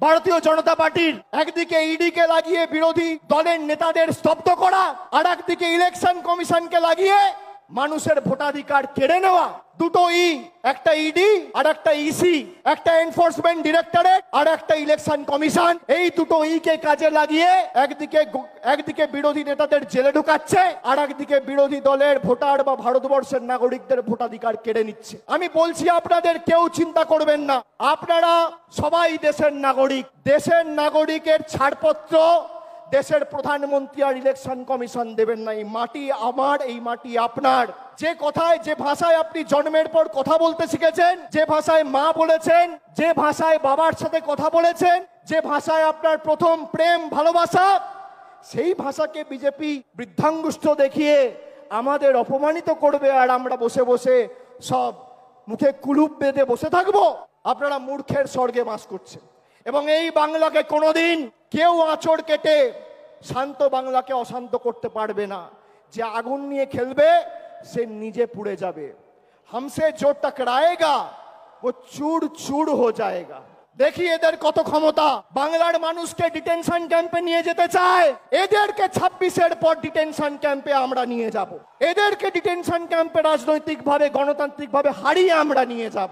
ভারতীয় জনতা পার্টির একদিকে ইডিকে লাগিয়ে বিরোধী দলের নেতাদের স্তব্ধ করা, আর একদিকে ইলেকশন কমিশনকে লাগিয়ে মানুষের ভোটাধিকার কেড়ে নেওয়া। দুটো ই, একটা ইডি আর একটা ইসি, একটা এনফোর্সমেন্ট ডিরেক্টরেট আর একটা ইলেকশন কমিশন। এই দুটো ই কে কাজে লাগিয়ে একদিকে বিরোধী নেতাদের জেলে ঢুকাচ্ছে, আর একদিকে বিরোধী দলের ভোটার বা ভারতবর্ষের নাগরিকদের ভোটাধিকার কেড়ে নিচ্ছে। আমি বলছি আপনাদের কেউ চিন্তা করবেন না, আপনারা সবাই দেশের নাগরিক। দেশের নাগরিকের ছাড়পত্র দেশের প্রধানমন্ত্রী আর ইলেকশন কমিশন দেবেন না। এই মাটি আমার, এই মাটি আপনার। যে কথায়, যে ভাষায় আপনি জন্মের পর কথা বলতে শিখেছেন, যে ভাষায় মা বলেছেন, যে ভাষায় বাবার সাথে কথা বলেছেন, যে ভাষায় আপনার প্রথম প্রেম ভালোবাসা, সেই ভাষাকে বিজেপি বৃদ্ধাঙ্গুষ্ঠ দেখিয়ে আমাদের অপমানিত করবে, আর আমরা বসে বসে সব মুখে কুলুপ বেঁধে বসে থাকবো। আপনারা মূর্খের স্বর্গে বাস করছেন, এবং এই বাংলাকে কোনোদিন কেউ আঁচড় কেটে শান্ত বাংলাকে অশান্ত করতে পারবে না। যে আগুন নিয়ে খেলবে সে নিজে পুড়ে যাবে। হামসে জো টকরায়েগা ও চুর চুর হো যায়েগা। দেখি এদের কত ক্ষমতা। বাংলার মানুষকে ডিটেনশন ক্যাম্পে নিয়ে যেতে চায়, এদেরকে 26-এর পর ডিটেনশন ক্যাম্পে আমরা নিয়ে যাব। এদেরকে ডিটেনশন ক্যাম্পে রাজনৈতিকভাবে, গণতান্ত্রিকভাবে হারিয়ে আমরা নিয়ে যাব।